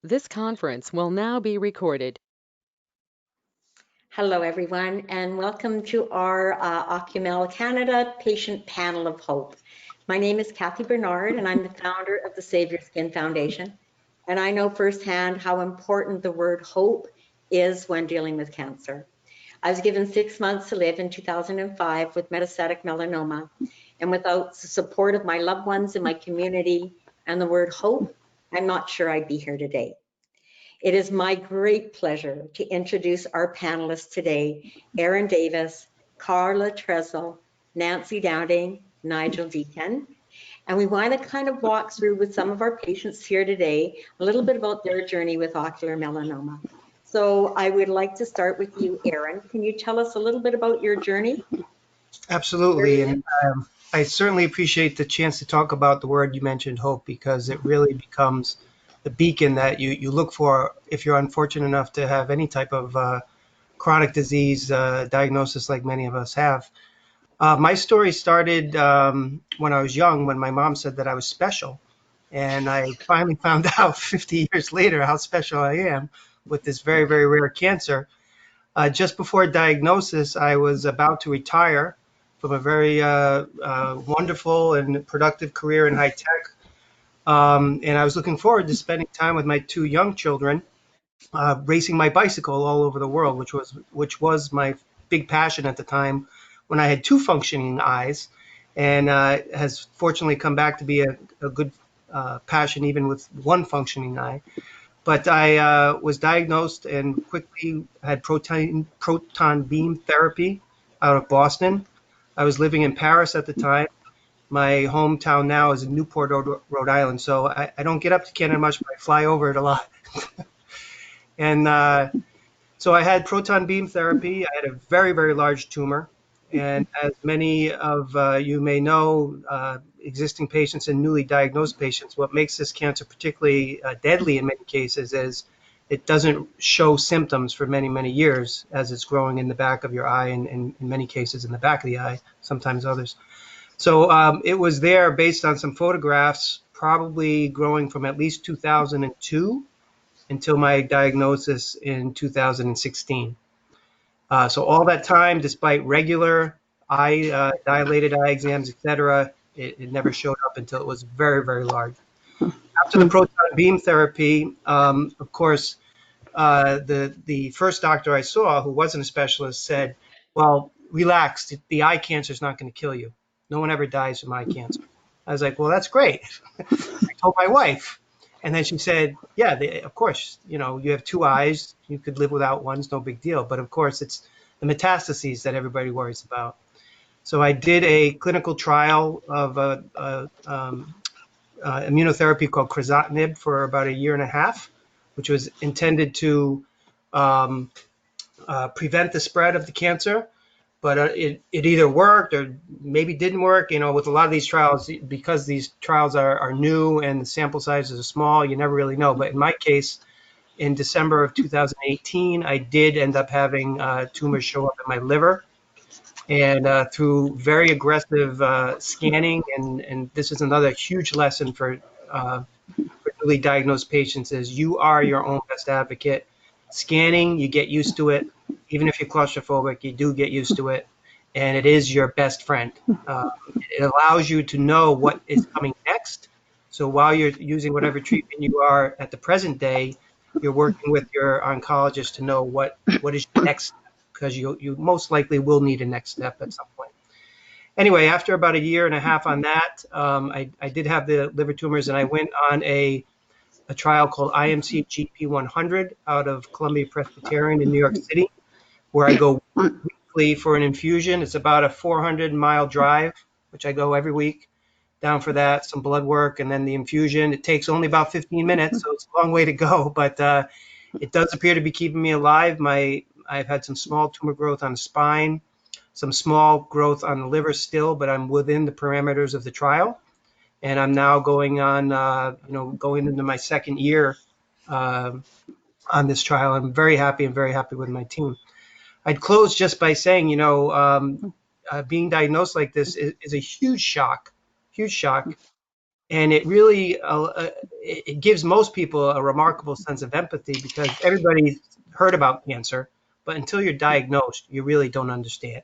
This conference will now be recorded. Hello, everyone, and welcome to our Ocumel Canada Patient Panel of Hope. My name is Kathy Bernard, and I'm the founder of the Save Your Skin Foundation. And I know firsthand how important the word hope is when dealing with cancer. I was given 6 months to live in 2005 with metastatic melanoma. And without the support of my loved ones in my community and the word hope, I'm not sure I'd be here today. It is my great pleasure to introduce our panelists today, Erin Davis, Carla Tressell, Nancy Dowding, Nigel Deacon. And we want to kind of walk through with some of our patients here today, a little bit about their journey with ocular melanoma. So I would like to start with you, Erin. Can you tell us a little bit about your journey? Absolutely. And I certainly appreciate the chance to talk about the word you mentioned, hope, because it really becomes the beacon that you look for if you're unfortunate enough to have any type of chronic disease diagnosis like many of us have. My story started when I was young, when my mom said that I was special. And I finally found out 50 years later how special I am with this very, very rare cancer. Just before diagnosis, I was about to retire from a very wonderful and productive career in high tech. And I was looking forward to spending time with my two young children, racing my bicycle all over the world, which was my big passion at the time when I had two functioning eyes, and has fortunately come back to be a good passion even with one functioning eye. But I was diagnosed and quickly had proton beam therapy out of Boston. I was living in Paris at the time. My hometown now is in Newport, Rhode Island, so I don't get up to Canada much, but I fly over it a lot. And so I had proton beam therapy. I had a very, very large tumor. And as many of you may know, existing patients and newly diagnosed patients, what makes this cancer particularly deadly in many cases is it doesn't show symptoms for many, many years as it's growing in the back of your eye and in many cases in the back of the eye, sometimes others. So it was there based on some photographs, probably growing from at least 2002 until my diagnosis in 2016. So all that time, despite regular dilated eye exams, etc., it never showed up until it was very, very large. After the proton beam therapy, of course, the first doctor I saw, who wasn't a specialist, said, "Well, relax. The eye cancer is not going to kill you. No one ever dies from eye cancer." I was like, "Well, that's great." I told my wife, and then she said, "Yeah, of course. You have two eyes. You could live without one. It's no big deal. But of course, it's the metastases that everybody worries about." So I did a clinical trial of immunotherapy called crizotinib for about a year and a half, which was intended to um, prevent the spread of the cancer. But it either worked or maybe didn't work. With a lot of these trials, because these trials are new and the sample sizes are small, you never really know. But in my case, in December of 2018, I did end up having tumors show up in my liver. And through very aggressive scanning, and this is another huge lesson for newly diagnosed patients, is you are your own best advocate. Scanning, you get used to it. Even if you're claustrophobic, you do get used to it. And it is your best friend. It allows you to know what is coming next. So while you're using whatever treatment you are at the present day, you're working with your oncologist to know what is your next step, because you most likely will need a next step at some point. Anyway, after about a year and a half on that, I did have the liver tumors, and I went on a trial called IMC GP 100 out of Columbia Presbyterian in New York City, where I go weekly for an infusion. It's about a 400-mile drive, which I go every week down for that, some blood work, and then the infusion. It takes only about 15 minutes, so it's a long way to go, but it does appear to be keeping me alive. I've had some small tumor growth on the spine, some small growth on the liver still, but I'm within the parameters of the trial. And I'm now going on, going into my second year on this trial. I'm very happy and very happy with my team. I'd close just by saying, being diagnosed like this is a huge shock, And it really it gives most people a remarkable sense of empathy because everybody's heard about cancer, but until you're diagnosed, you really don't understand.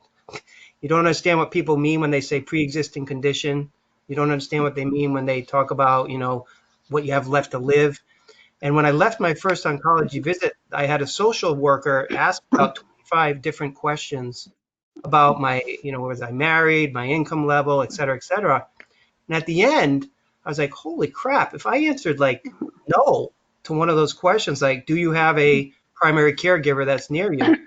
You don't understand what people mean when they say pre-existing condition. You don't understand what they mean when they talk about, what you have left to live. And when I left my first oncology visit, I had a social worker ask about 25 different questions about my, was I married, my income level, et cetera, et cetera. And at the end, I was like, holy crap, if I answered like no to one of those questions, like, do you have a primary caregiver that's near you?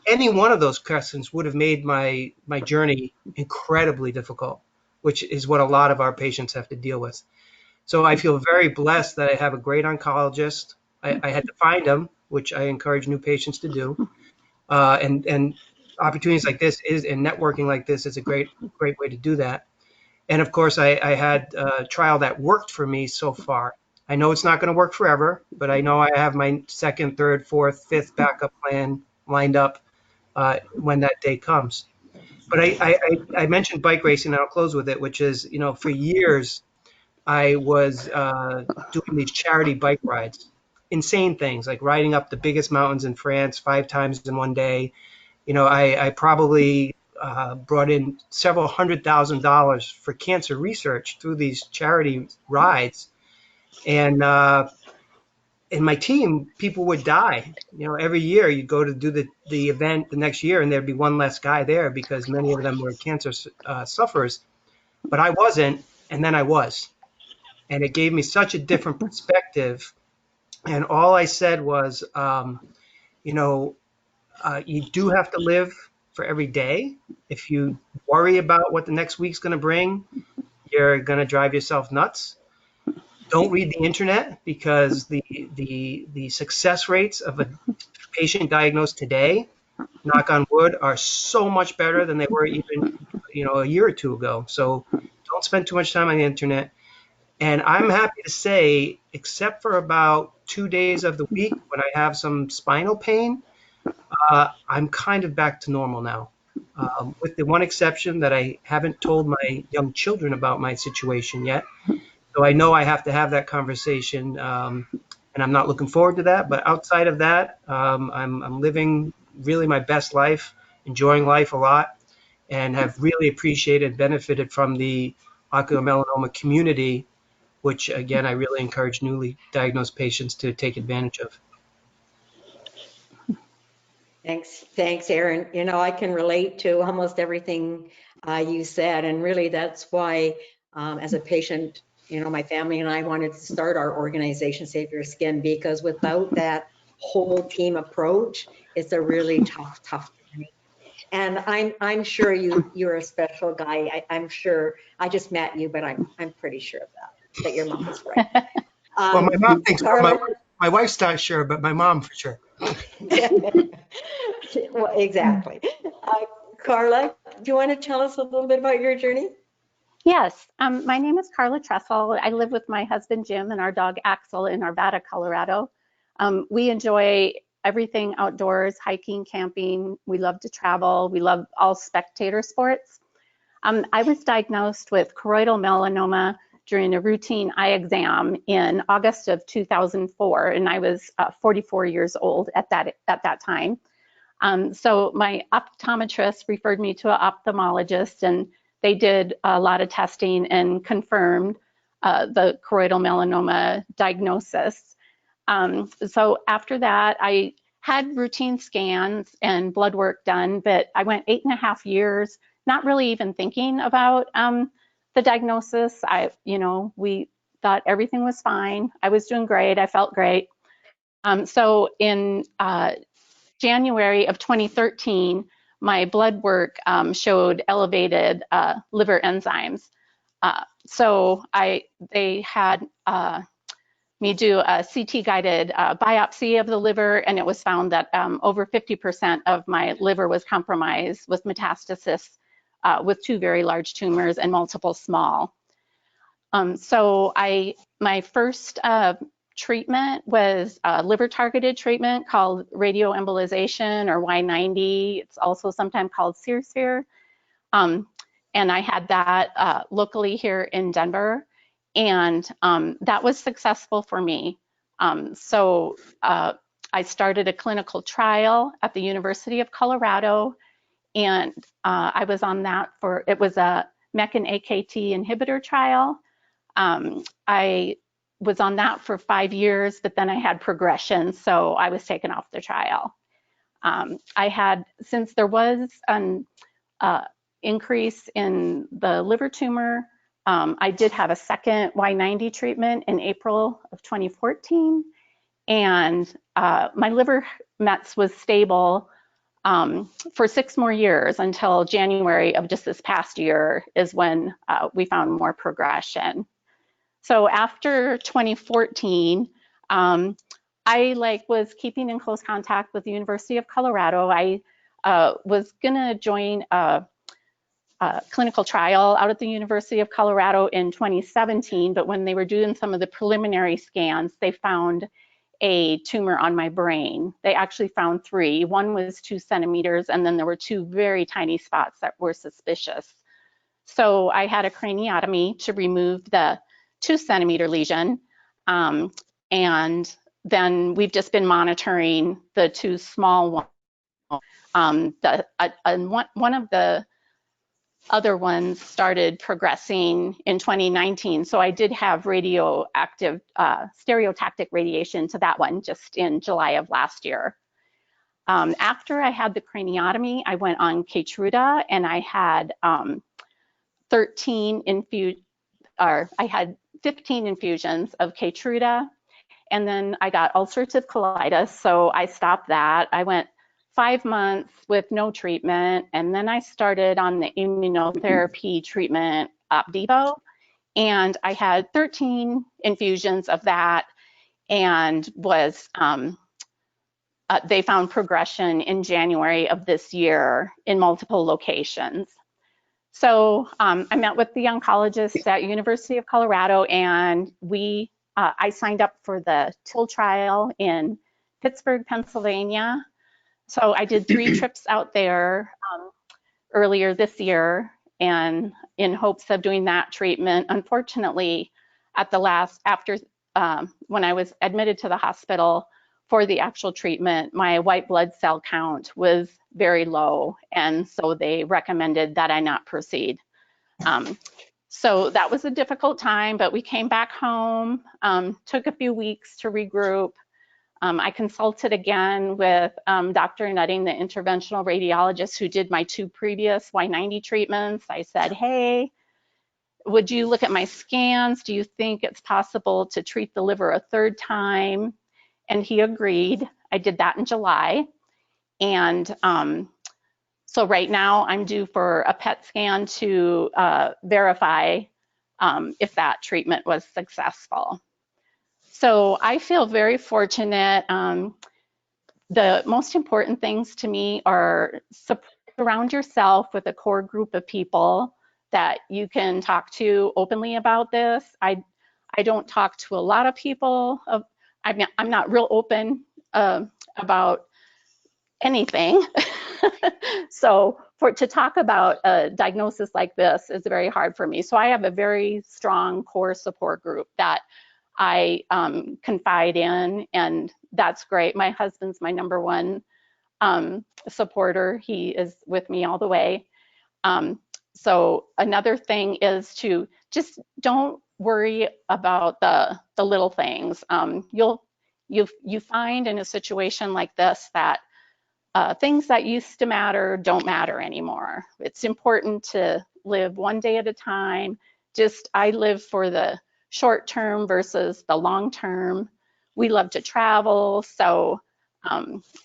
Any one of those questions would have made my journey incredibly difficult, which is what a lot of our patients have to deal with. So I feel very blessed that I have a great oncologist. I had to find him, which I encourage new patients to do. And opportunities like this and networking like this is a great way to do that. And of course, I had a trial that worked for me so far. I know it's not going to work forever, but I know I have my second, third, fourth, fifth backup plan lined up when that day comes. But I mentioned bike racing, and I'll close with it, which is, for years I was doing these charity bike rides, insane things like riding up the biggest mountains in France 5 times in one day. I probably brought in several $100,000 for cancer research through these charity rides. And in my team, people would die. Every year you'd go to do the event the next year, and there'd be one less guy there because many of them were cancer sufferers. But I wasn't, and then I was. And it gave me such a different perspective. And all I said was, you do have to live for every day. If you worry about what the next week's going to bring, you're going to drive yourself nuts. Don't read the internet because the success rates of a patient diagnosed today, knock on wood, are so much better than they were even a year or two ago. So don't spend too much time on the internet. And I'm happy to say, except for about 2 days of the week when I have some spinal pain, I'm kind of back to normal now, with the one exception that I haven't told my young children about my situation yet. So I know I have to have that conversation, and I'm not looking forward to that. But outside of that, I'm living really my best life, enjoying life a lot, and have really appreciated, benefited from the ocular melanoma community, which again, I really encourage newly diagnosed patients to take advantage of. Thanks, Aaron. I can relate to almost everything you said, and really that's why, as a patient, my family and I wanted to start our organization, Save Your Skin, because without that whole team approach, it's a really tough journey. And I'm sure you're a special guy. I'm sure. I just met you, but I'm pretty sure of that your mom is right. Well, my mom thinks so. Carla, My wife's not sure, but my mom for sure. well, exactly. Carla, do you want to tell us a little bit about your journey? Yes, my name is Carla Tressell. I live with my husband Jim and our dog Axel in Arvada, Colorado. We enjoy everything outdoors, hiking, camping. We love to travel. We love all spectator sports. I was diagnosed with choroidal melanoma during a routine eye exam in August of 2004, and I was 44 years old at that time. So my optometrist referred me to an ophthalmologist, and they did a lot of testing and confirmed the choroidal melanoma diagnosis. So after that, I had routine scans and blood work done, but I went 8.5 years, not really even thinking about the diagnosis. We thought everything was fine. I was doing great. I felt great. So in January of 2013, my blood work showed elevated liver enzymes. So they had me do a CT-guided biopsy of the liver, and it was found that over 50% of my liver was compromised with metastasis with 2 very large tumors and multiple small. So my first treatment was a liver-targeted treatment called radioembolization, or Y90. It's also sometimes called Searsphere. And I had that locally here in Denver. And that was successful for me. So I started a clinical trial at the University of Colorado, and I was on that it was a MEK and AKT inhibitor trial. I was on that for 5 years, but then I had progression, so I was taken off the trial. Since there was an increase in the liver tumor, I did have a second Y90 treatment in April of 2014, and my liver mets was stable for 6 more years until January of just this past year is when we found more progression. So after 2014, I was keeping in close contact with the University of Colorado. I was gonna join a clinical trial out at the University of Colorado in 2017, but when they were doing some of the preliminary scans, they found a tumor on my brain. They actually found 3. One was 2 centimeters, and then there were 2 very tiny spots that were suspicious. So I had a craniotomy to remove the 2 centimeter lesion, and then we've just been monitoring the 2 small ones. One of the other ones started progressing in 2019, so I did have radioactive stereotactic radiation to that one just in July of last year. After I had the craniotomy, I went on Keytruda, and I had 15 infusions of Keytruda, and then I got ulcerative colitis, so I stopped that. I went 5 months with no treatment, and then I started on the immunotherapy treatment Opdivo, and I had 13 infusions of that, and they found progression in January of this year in multiple locations. So I met with the oncologist at University of Colorado, and I signed up for the TIL trial in Pittsburgh, Pennsylvania. So I did 3 trips out there earlier this year, and in hopes of doing that treatment. Unfortunately, when I was admitted to the hospital for the actual treatment, my white blood cell count was very low, and so they recommended that I not proceed. So that was a difficult time, but we came back home, took a few weeks to regroup. I consulted again with Dr. Nutting, the interventional radiologist who did my 2 previous Y90 treatments. I said, hey, would you look at my scans? Do you think it's possible to treat the liver a 3rd time? And he agreed. I did that in July. And so right now I'm due for a PET scan to verify if that treatment was successful. So I feel very fortunate. The most important things to me are surround yourself with a core group of people that you can talk to openly about this. I don't talk to a lot of people. I'm not real open about anything. So to talk about a diagnosis like this is very hard for me. So I have a very strong core support group that I confide in, and that's great. My husband's my #1 supporter. He is with me all the way. So another thing is to just don't worry about the little things. You find in a situation like this that things that used to matter don't matter anymore. It's important to live one day at a time. I live for the short term versus the long term. We love to travel, so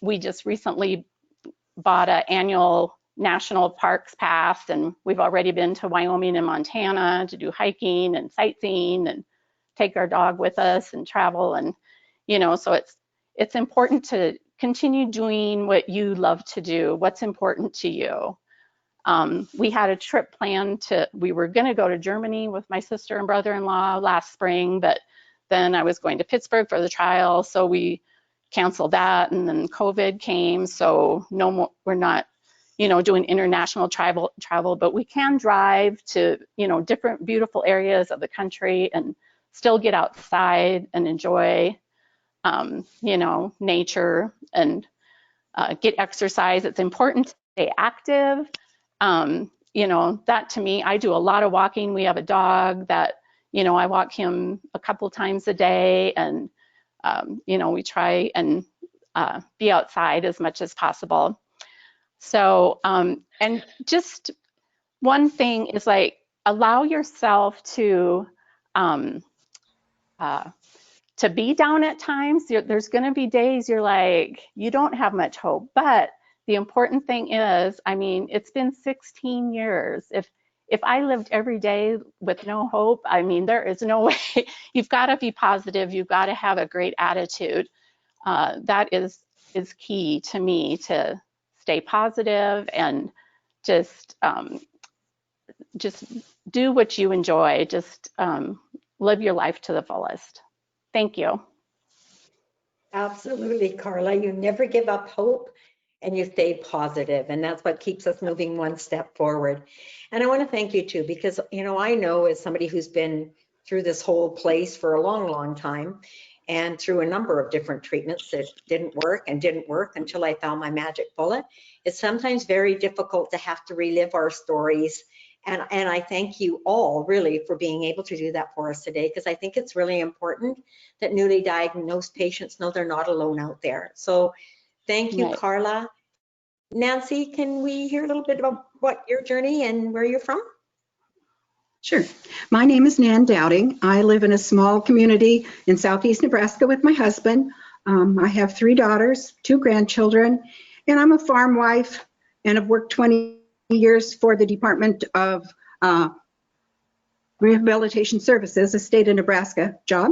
we just recently bought an annual national parks pass, and we've already been to Wyoming and Montana to do hiking and sightseeing and take our dog with us and travel. And so it's important to continue doing what you love to do, what's important to you. We had a trip planned we were gonna go to Germany with my sister and brother-in-law last spring, but then I was going to Pittsburgh for the trial, so we canceled that, and then COVID came, so no more, we're not, doing international travel, but we can drive to, different beautiful areas of the country and still get outside and enjoy, nature and get exercise. It's important to stay active. That to me, I do a lot of walking. We have a dog that, I walk him a couple times a day, and, we try and be outside as much as possible. So, and just one thing is like, allow yourself to be down at times. There's going to be days you're like, you don't have much hope. But the important thing is, I mean, it's been 16 years. If I lived every day with no hope, I mean, there is no way. You've got to be positive. You've got to have a great attitude. That is key to me, to stay positive and just do what you enjoy. Just live your life to the fullest. Thank you. Absolutely, Carla. You never give up hope and you stay positive, and that's what keeps us moving one step forward. And I want to thank you too, because I know as somebody who's been through this whole place for a long, long time, and through a number of different treatments that didn't work until I found my magic bullet. It's sometimes very difficult to have to relive our stories. And I thank you all really for being able to do that for us today, because I think it's really important that newly diagnosed patients know they're not alone out there. So thank you, Right. Carla. Nancy, can we hear a little bit about what your journey and where you're from? Sure. My name is Nan Dowding. I live in a small community in southeast Nebraska with my husband. I have 3 daughters, 2 grandchildren, and I'm a farm wife and have worked 20 years for the Department of Rehabilitation Services, a state of Nebraska job.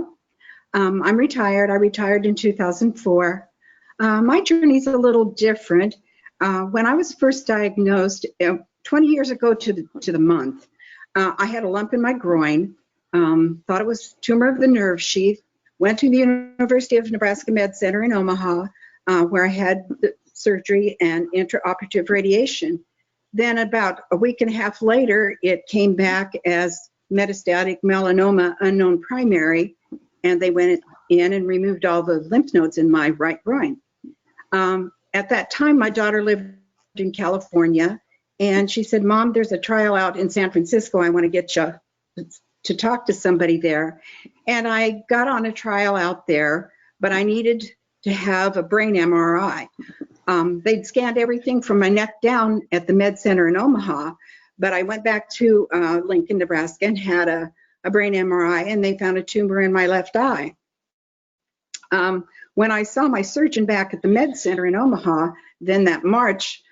I'm retired. I retired in 2004. My journey is a little different. When I was first diagnosed 20 years ago to the month, I had a lump in my groin, thought it was tumor of the nerve sheath, went to the University of Nebraska Med Center in Omaha, where I had the surgery and intraoperative radiation. Then about a week and a half later, it came back as metastatic melanoma, unknown primary, and they went in and removed all the lymph nodes in my right groin. At that time, my daughter lived in California, and she said, "Mom, there's a trial out in San Francisco. I want to get you to talk to somebody there." And I got on a trial out there, but I needed to have a brain MRI. They'd scanned everything from my neck down at the Med Center in Omaha, but I went back to Lincoln, Nebraska, and had a brain MRI, and they found a tumor in my left eye. When I saw my surgeon back at the Med Center in Omaha, then that March,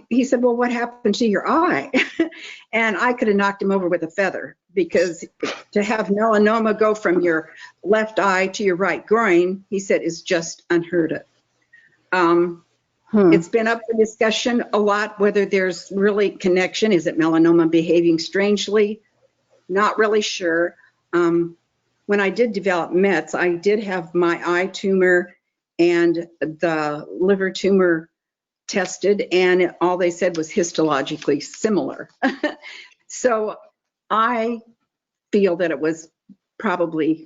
he said, "Well, what happened to your eye?" And I could have knocked him over with a feather, because to have melanoma go from your left eye to your right groin, he said, is just unheard of. It's been up for discussion a lot whether there's really connection. Is it melanoma behaving strangely? Not really sure. When I did develop METS, I did have my eye tumor and the liver tumor tested, and all they said was histologically similar. So I feel that it was probably,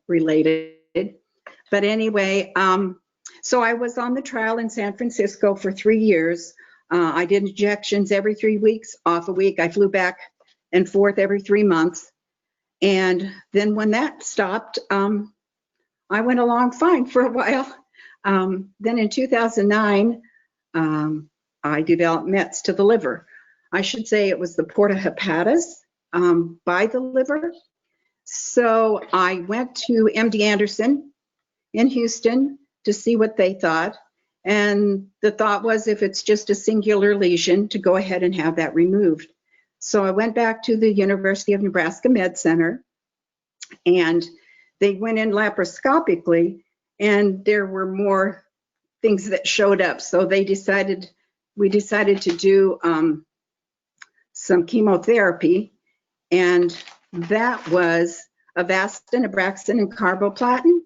related. But anyway, so I was on the trial in San Francisco for 3 years. I did injections every 3 weeks, off a week. I flew back and forth every 3 months. And then when that stopped, I went along fine for a while. Then in 2009, I developed METS to the liver. I should say it was the porta hepatis by the liver. So I went to MD Anderson in Houston to see what they thought. And the thought was, if it's just a singular lesion, to go ahead and have that removed. So I went back to the University of Nebraska Med Center, and they went in laparoscopically, and there were more things that showed up. So we decided to do some chemotherapy, and that was Avastin, Abraxane, and carboplatin.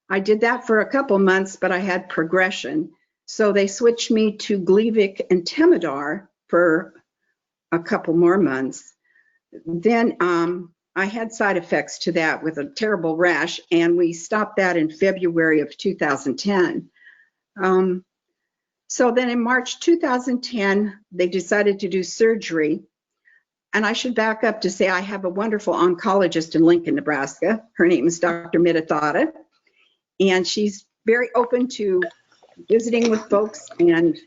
I did that for a couple months, but I had progression. So they switched me to Gleevec and Temodar for a couple more months. Then I had side effects to that with a terrible rash, and we stopped that in February of 2010. So then in March 2010, they decided to do surgery. And I should back up to say I have a wonderful oncologist in Lincoln, Nebraska. Her name is Dr. Mitatata, and she's very open to visiting with folks and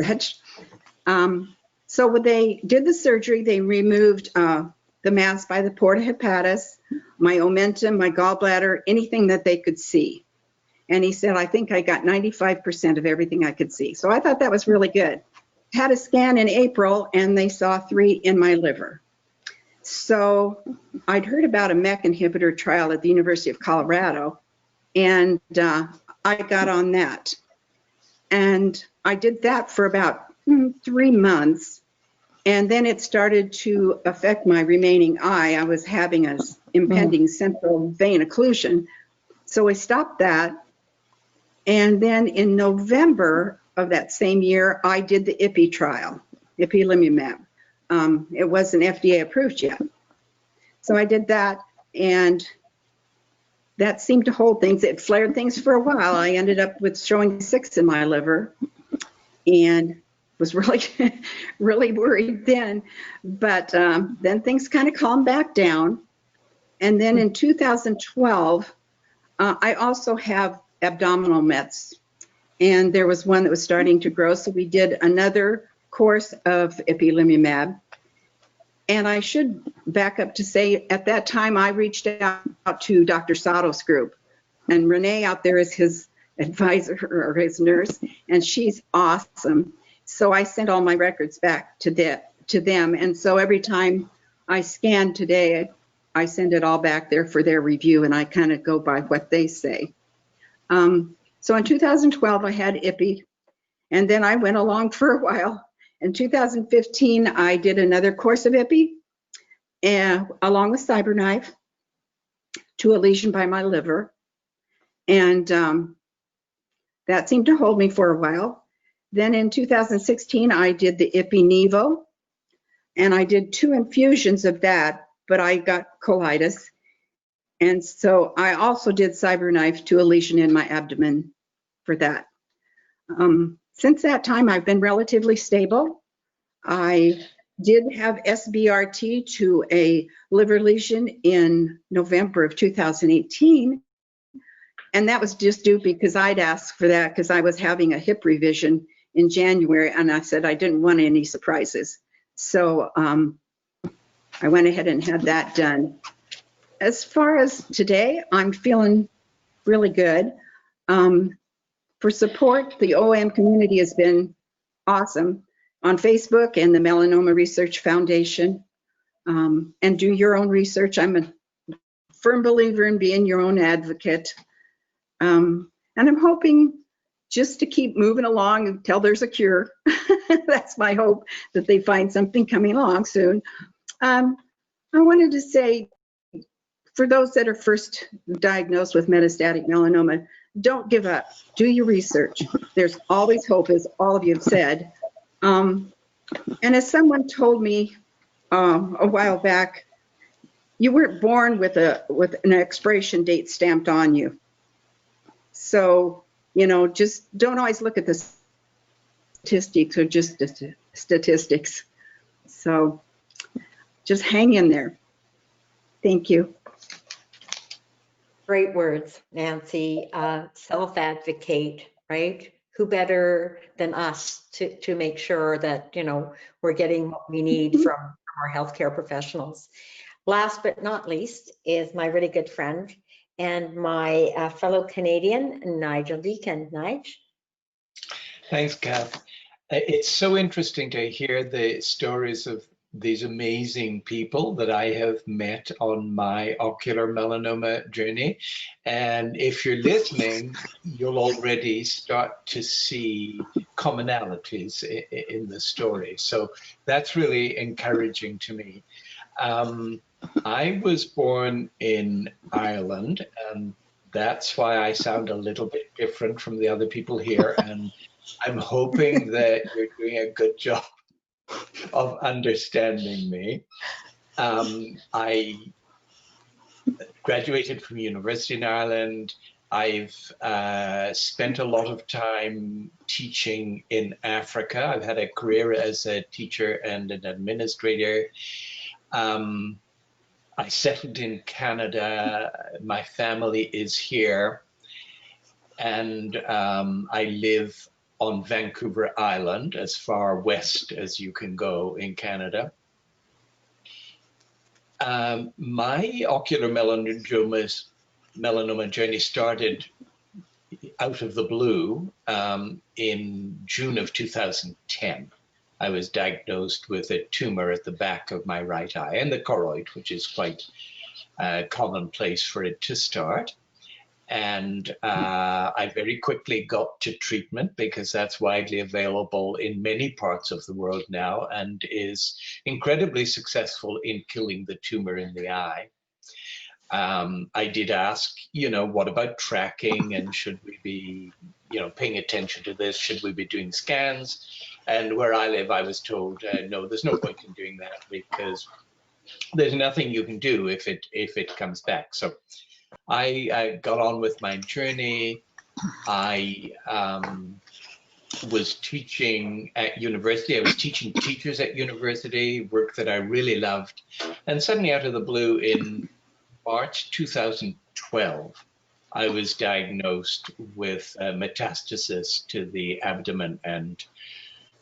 such. So when they did the surgery, they removed the mass by the porta hepatis, my omentum, my gallbladder, anything that they could see. And he said, I think I got 95% of everything I could see. So I thought that was really good. Had a scan in April, and they saw 3 in my liver. So I'd heard about a MEK inhibitor trial at the University of Colorado, and I got on that. And I did that for about 3 months. And then it started to affect my remaining eye. I was having an impending central vein occlusion. So we stopped that. And then in November of that same year, I did the Ippy trial, ipilimumab. It wasn't FDA approved yet. So I did that, and that seemed to hold things. It flared things for a while. I ended up with showing 6 in my liver, and was really, really worried then. But then things kind of calmed back down. And then in 2012, I also have abdominal mets. And there was one that was starting to grow. So we did another course of ipilimumab. And I should back up to say, at that time, I reached out to Dr. Sato's group. And Renee out there is his advisor or his nurse, and she's awesome. So I sent all my records back to them. And so every time I scan today, I send it all back there for their review, and I kind of go by what they say. So in 2012, I had Ippy, and then I went along for a while. In 2015, I did another course of Ippy, and along with CyberKnife, to a lesion by my liver. And that seemed to hold me for a while. Then in 2016, I did the Ippy-Nevo, and I did 2 infusions of that, but I got colitis. And so I also did CyberKnife to a lesion in my abdomen for that. Since that time, I've been relatively stable. I did have SBRT to a liver lesion in November of 2018. And that was just due because I'd asked for that because I was having a hip revision in January, and I said I didn't want any surprises. So I went ahead and had that done. As far as today, I'm feeling really good. For support, the OM community has been awesome on Facebook and the Melanoma Research Foundation. And do your own research. I'm a firm believer in being your own advocate. And I'm hoping just to keep moving along until there's a cure. That's my hope, that they find something coming along soon. I wanted to say, for those that are first diagnosed with metastatic melanoma, don't give up. Do your research. There's always hope, as all of you have said. And as someone told me a while back, you weren't born with an expiration date stamped on you. So, you know, just don't always look at the statistics or just statistics. So just hang in there. Thank you. Great words, Nancy. Self-advocate, right? Who better than us to make sure that, you know, we're getting what we need from our healthcare professionals. Last but not least is my really good friend and my fellow Canadian, Nigel Deacon. Nigel. Thanks, Kath. It's so interesting to hear the stories of these amazing people that I have met on my ocular melanoma journey. And if you're listening, you'll already start to see commonalities in the story. So that's really encouraging to me. I was born in Ireland, and that's why I sound a little bit different from the other people here. And I'm hoping that you're doing a good job of understanding me. I graduated from university in Ireland. I've spent a lot of time teaching in Africa. I've had a career as a teacher and an administrator. I settled in Canada. My family is here, and I live on Vancouver Island, as far west as you can go in Canada. My ocular melanoma journey started out of the blue in June of 2010. I was diagnosed with a tumor at the back of my right eye and the choroid, which is quite commonplace for it to start. And I very quickly got to treatment because that's widely available in many parts of the world now and is incredibly successful in killing the tumor in the eye. I did ask, what about tracking, and should we be, paying attention to this? Should we be doing scans? And where I live, I was told, no, there's no point in doing that because there's nothing you can do if it comes back. So I got on with my journey. I was teaching at university. I was teaching teachers at university, work that I really loved. And suddenly out of the blue in March 2012, I was diagnosed with metastasis to the abdomen and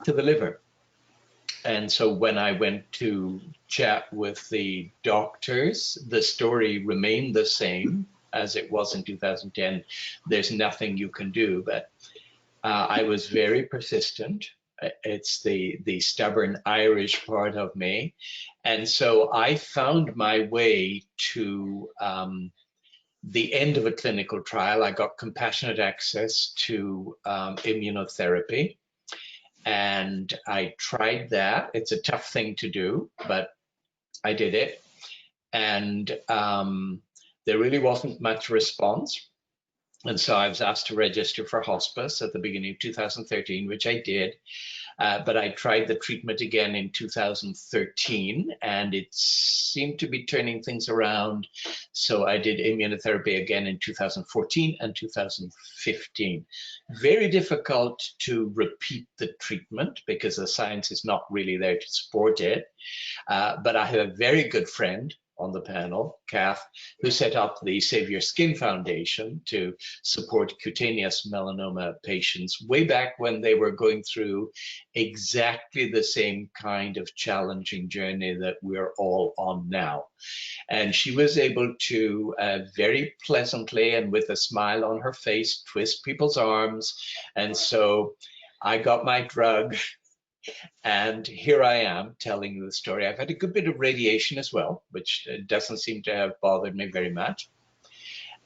to the liver. And so when I went to chat with the doctors, the story remained the same as it was in 2010. There's nothing you can do, but I was very persistent. It's the stubborn Irish part of me. And so I found my way to the end of a clinical trial. I got compassionate access to immunotherapy. And I tried that. It's a tough thing to do, but I did it. And there really wasn't much response. And so I was asked to register for hospice at the beginning of 2013, which I did. But I tried the treatment again in 2013, and it seemed to be turning things around. So I did immunotherapy again in 2014 and 2015. Very difficult to repeat the treatment because the science is not really there to support it. But I have a very good friend on the panel, Kath, who set up the Save Your Skin Foundation to support cutaneous melanoma patients way back when they were going through exactly the same kind of challenging journey that we're all on now. And she was able to very pleasantly and with a smile on her face twist people's arms. And so I got my drug. And here I am telling you the story. I've had a good bit of radiation as well, which doesn't seem to have bothered me very much.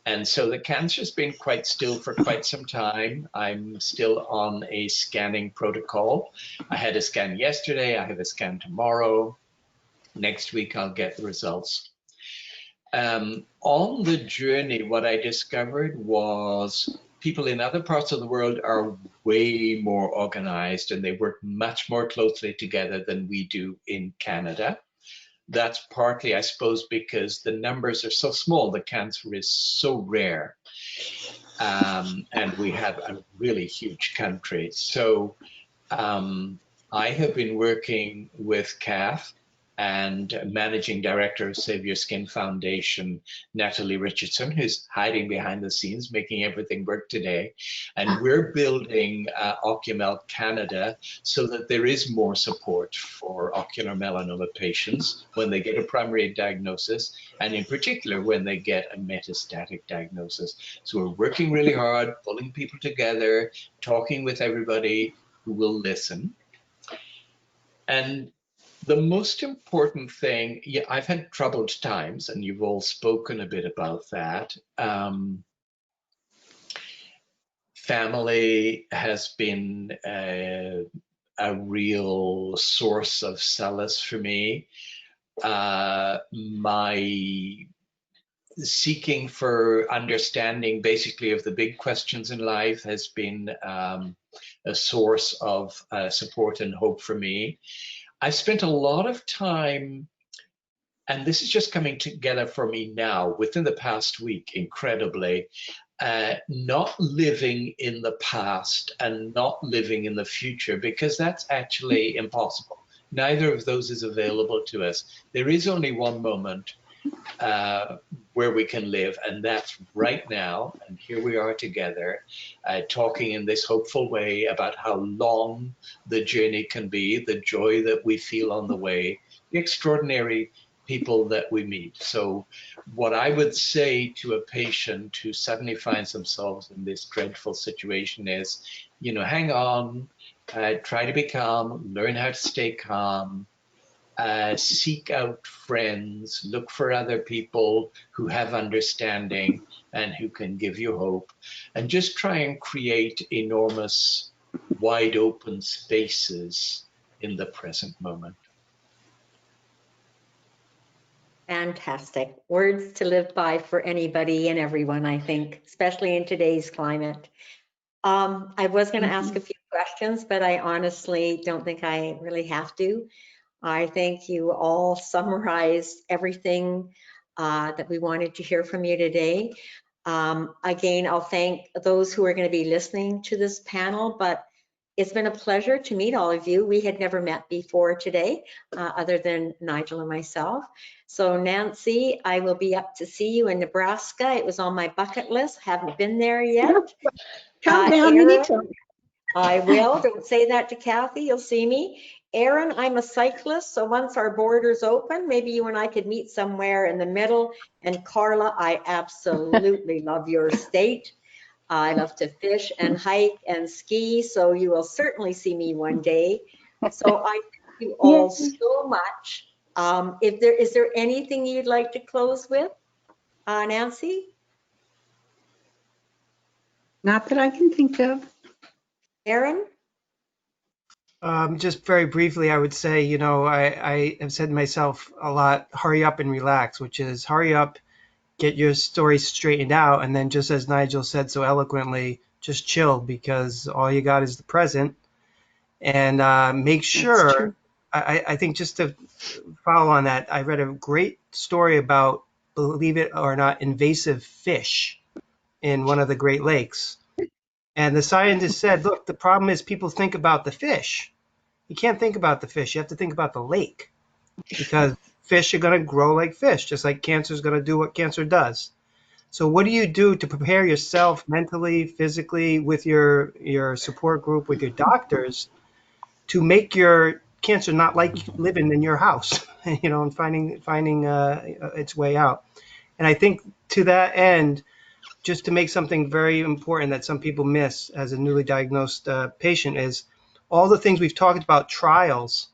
And so the cancer's been quite still for quite some time. I'm still on a scanning protocol. I had a scan yesterday. I have a scan tomorrow. Next week, I'll get the results. On the journey, what I discovered was people in other parts of the world are way more organized and they work much more closely together than we do in Canada. That's partly, I suppose, because the numbers are so small, the cancer is so rare, and we have a really huge country. So I have been working with Kath and managing director of Save Your Skin Foundation, Natalie Richardson, who's hiding behind the scenes, making everything work today. And we're building Ocumel Canada so that there is more support for ocular melanoma patients when they get a primary diagnosis, and in particular when they get a metastatic diagnosis. So we're working really hard, pulling people together, talking with everybody who will listen. And the most important thing, yeah, I've had troubled times, and you've all spoken a bit about that. Family has been a real source of solace for me. My seeking for understanding basically of the big questions in life has been a source of support and hope for me. I spent a lot of time, and this is just coming together for me now within the past week, incredibly, not living in the past and not living in the future, because that's actually impossible. Neither of those is available to us. There is only one moment where we can live, and that's right now. And here we are together, talking in this hopeful way about how long the journey can be, the joy that we feel on the way, the extraordinary people that we meet. So what I would say to a patient who suddenly finds themselves in this dreadful situation is, hang on, try to be calm, learn how to stay calm, seek out friends, look for other people who have understanding and who can give you hope, and just try and create enormous, wide open spaces in the present moment. Fantastic. Words to live by for anybody and everyone, I think, especially in today's climate. I was going to ask a few questions, but I honestly don't think I really have to. I think you all summarized everything that we wanted to hear from you today. Again, I'll thank those who are going to be listening to this panel, but it's been a pleasure to meet all of you. We had never met before today, other than Nigel and myself. So Nancy, I will be up to see you in Nebraska. It was on my bucket list. Haven't been there yet. Countdown anytime. I will. Don't say that to Kathy. You'll see me. Aaron, I'm a cyclist, so once our borders open, maybe you and I could meet somewhere in the middle. And Carla, I absolutely love your state. I love to fish and hike and ski, so you will certainly see me one day. So I thank you all so much. Is there anything you'd like to close with, Nancy? Not that I can think of. Aaron? Just very briefly, I would say, I have said to myself a lot, hurry up and relax, which is hurry up, get your story straightened out, and then just as Nigel said so eloquently, just chill, because all you got is the present. And make sure, I think just to follow on that, I read a great story about, believe it or not, invasive fish in one of the Great Lakes. And the scientist said, look, the problem is people think about the fish. You can't think about the fish. You have to think about the lake, because fish are going to grow like fish, just like cancer is going to do what cancer does. So what do you do to prepare yourself mentally, physically, with your support group, with your doctors, to make your cancer not like living in your house, and finding its way out? And I think to that end, just to make something very important that some people miss as a newly diagnosed patient is all the things we've talked about, trials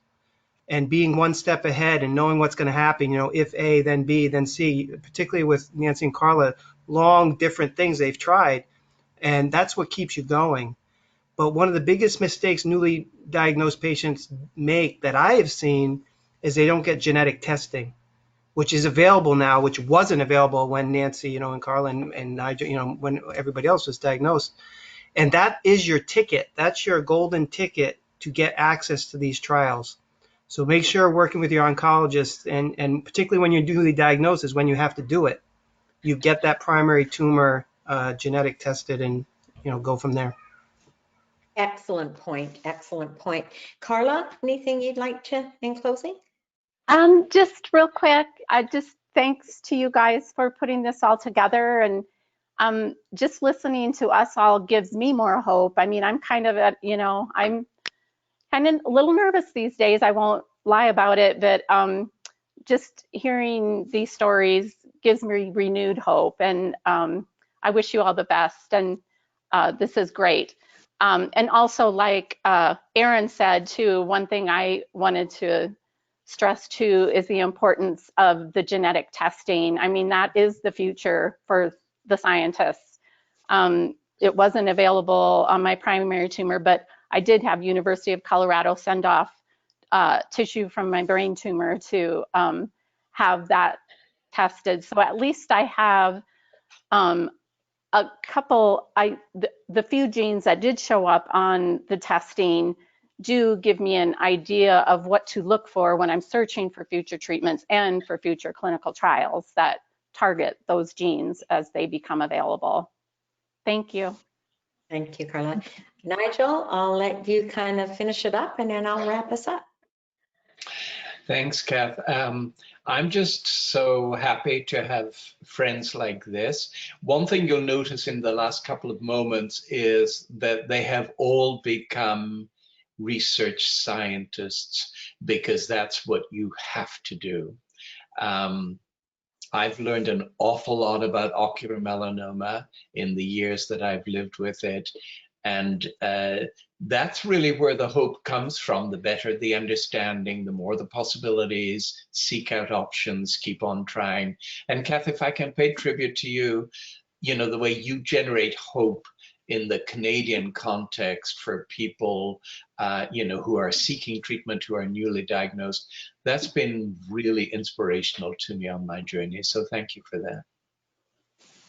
and being one step ahead and knowing what's going to happen, if A, then B, then C, particularly with Nancy and Carla, long different things they've tried. And that's what keeps you going. But one of the biggest mistakes newly diagnosed patients make that I have seen is they don't get genetic testing, which is available now, which wasn't available when Nancy, and Carla and Nigel, when everybody else was diagnosed. And that is your ticket. That's your golden ticket to get access to these trials. So make sure working with your oncologist, and particularly when you're newly diagnosed is when you have to do it. You get that primary tumor genetic tested and, go from there. Excellent point. Excellent point. Carla, anything you'd like to in closing? Just real quick, thanks to you guys for putting this all together, and just listening to us all gives me more hope. I mean, I'm kind of I'm kind of a little nervous these days. I won't lie about it, but just hearing these stories gives me renewed hope, and I wish you all the best. And this is great. And also, like Aaron said too, one thing I wanted to stress too is the importance of the genetic testing. I mean, that is the future for the scientists. It wasn't available on my primary tumor, but I did have University of Colorado send off tissue from my brain tumor to have that tested. So at least I have a couple, the few genes that did show up on the testing do give me an idea of what to look for when I'm searching for future treatments and for future clinical trials that target those genes as they become available. Thank you. Thank you, Carla. Nigel, I'll let you kind of finish it up and then I'll wrap us up. Thanks, Kath. I'm just so happy to have friends like this. One thing you'll notice in the last couple of moments is that they have all become research scientists, because that's what you have to do. I've learned an awful lot about ocular melanoma in the years that I've lived with it. And that's really where the hope comes from. The better the understanding, the more the possibilities, seek out options, keep on trying. And Kath, if I can pay tribute to you, you know, the way you generate hope in the Canadian context for people, you know, who are seeking treatment, who are newly diagnosed, that's been really inspirational to me on my journey. So thank you for that.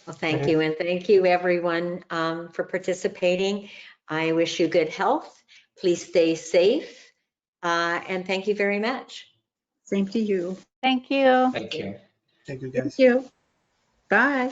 Well, thank you. And thank you everyone for participating. I wish you good health. Please stay safe. And thank you very much. Same to you. Thank you. Thank you. Thank you, guys. Thank you. Bye.